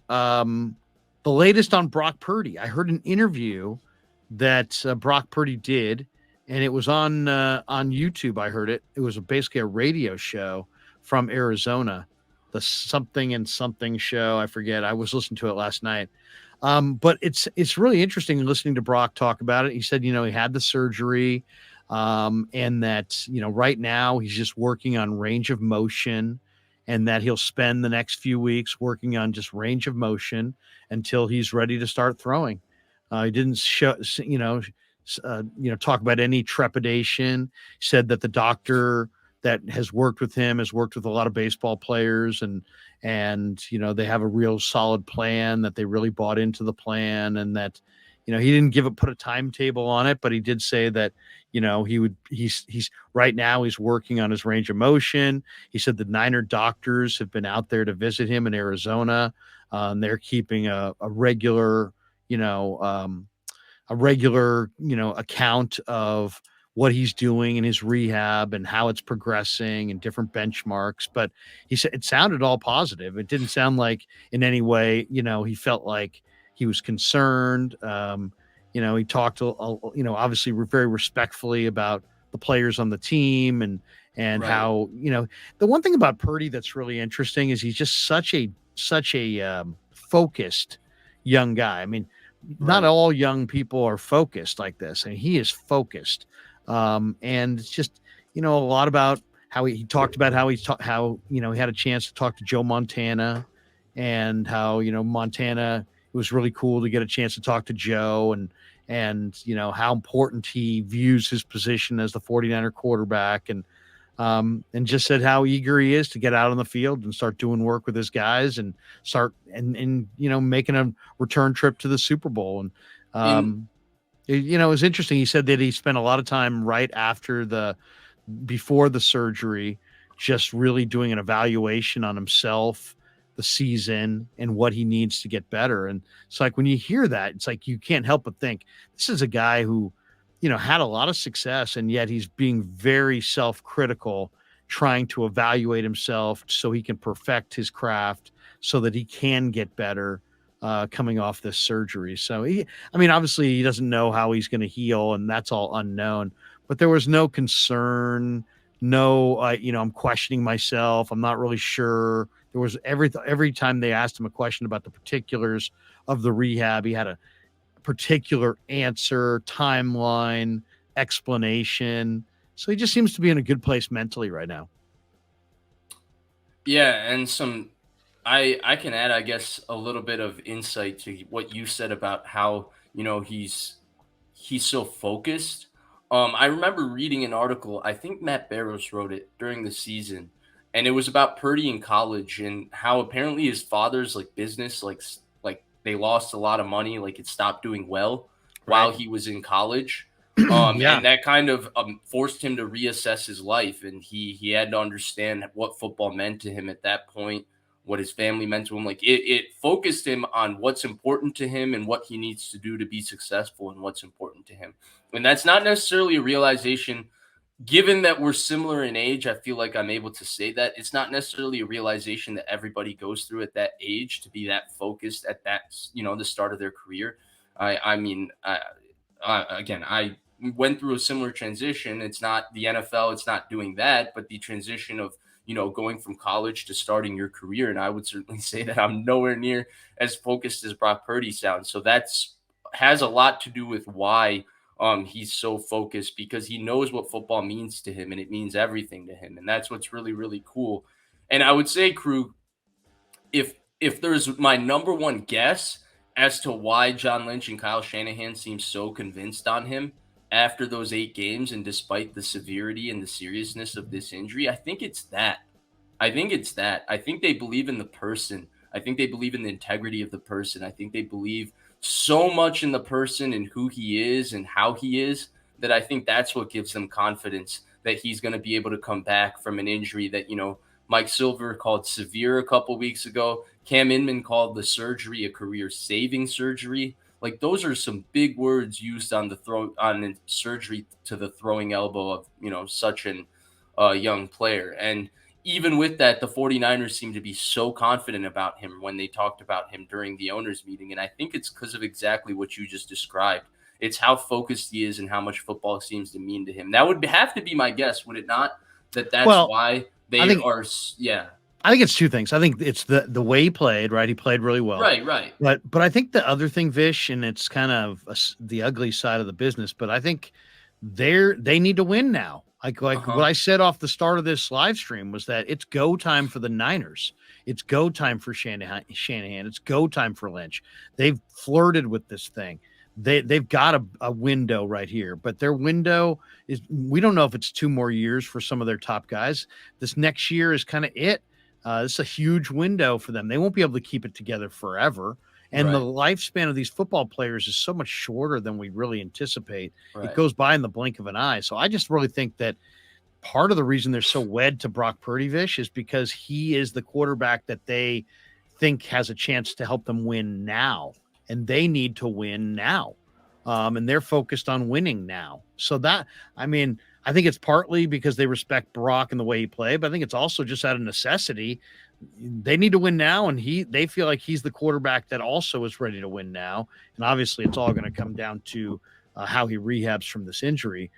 um, the latest on Brock Purdy. I heard an interview that Brock Purdy did, and it was on YouTube. I heard it. It was basically a radio show from Arizona, the something and something show. I forget. I was listening to it last night. But it's really interesting listening to Brock talk about it. He said, he had the surgery, and that right now he's just working on range of motion, and that he'll spend the next few weeks working on just range of motion until he's ready to start throwing. He didn't show, talk about any trepidation. He said that the doctor that has worked with him has worked with a lot of baseball players, and they have a real solid plan, that they really bought into the plan, and that he didn't put a timetable on it, but he did say that he's right now he's working on his range of motion. He said the Niner doctors have been out there to visit him in Arizona. And they're keeping a regular you know a regular account of what he's doing in his rehab and how it's progressing and different benchmarks. But he said it sounded all positive. It didn't sound like in any way, he felt like he was concerned. He talked, obviously very respectfully about the players on the team, and Right. how, the one thing about Purdy that's really interesting is he's just such a focused young guy. I mean, not Right. all young people are focused like this, and he is focused. And it's just a lot about how he talked about how he had a chance to talk to Joe Montana, and how Montana, it was really cool to get a chance to talk to Joe, and how important he views his position as the 49er quarterback, and just said how eager he is to get out on the field and start doing work with his guys, and start and making a return trip to the Super Bowl. And In it was interesting. He said that he spent a lot of time right after before the surgery, just really doing an evaluation on himself, the season, and what he needs to get better. And it's like when you hear that, it's like you can't help but think this is a guy who had a lot of success, and yet he's being very self-critical, trying to evaluate himself so he can perfect his craft, so that he can get better, coming off this surgery. So obviously he doesn't know how he's going to heal, and that's all unknown. But there was no concern, no, I'm questioning myself. I'm not really sure. There was every time they asked him a question about the particulars of the rehab, he had a particular answer, timeline, explanation. So he just seems to be in a good place mentally right now. Yeah, and I can add, I guess, a little bit of insight to what you said about how, he's so focused. I remember reading an article, I think Matt Barrows wrote it during the season, and it was about Purdy in college and how apparently his father's like business, like they lost a lot of money, like it stopped doing well while Right. he was in college. Yeah. And that kind of forced him to reassess his life, and he had to understand what football meant to him at that point, what his family meant to him. Like it focused him on what's important to him and what he needs to do to be successful and what's important to him. And that's not necessarily a realization. Given that we're similar in age, I feel like I'm able to say that it's not necessarily a realization that everybody goes through at that age, to be that focused at that, the start of their career. I mean, again, I went through a similar transition. It's not the NFL, it's not doing that, but the transition of, going from college to starting your career. And I would certainly say that I'm nowhere near as focused as Brock Purdy sounds. So that's has a lot to do with why he's so focused, because he knows what football means to him and it means everything to him. And that's what's really, really cool. And I would say, Krug, if there's my number one guess as to why John Lynch and Kyle Shanahan seem so convinced on him after those 8 games, and despite the severity and the seriousness of this injury, I think it's that. I think it's that. I think they believe in the person. I think they believe in the integrity of the person. I think they believe so much in the person and who he is and how he is, that I think that's what gives them confidence that he's going to be able to come back from an injury that, Mike Silver called severe a couple weeks ago. Cam Inman called the surgery a career-saving surgery. Like, those are some big words used on surgery to the throwing elbow of such an young player. And even with that, the 49ers seem to be so confident about him when they talked about him during the owners meeting. And I think it's because of exactly what you just described. It's how focused he is and how much football seems to mean to him. That would have to be my guess, would it not? That's Well, why I they think are. Yeah. I think it's two things. I think it's the way he played, right? He played really well. Right. Right. But I think the other thing, Vish, and it's kind of the ugly side of the business, but I think they need to win now. Like what I said off the start of this live stream was that it's go time for the Niners. It's go time for Shanahan. It's go time for Lynch. They've flirted with this thing. They've got a window right here, but their window is, we don't know if it's 2 more years for some of their top guys. This next year is kind of it. It's a huge window for them. They won't be able to keep it together forever. And the lifespan of these football players is so much shorter than we really anticipate. It goes by in the blink of an eye. So I just really think that part of the reason they're so wed to Brock Purdy, Vish, is because he is the quarterback that they think has a chance to help them win now. And they need to win now. And they're focused on winning now. So that, I mean, I think it's partly because they respect Brock and the way he played, but I think it's also just out of necessity. They need to win now, and they feel like he's the quarterback that also is ready to win now. And obviously, it's all going to come down to how he rehabs from this injury.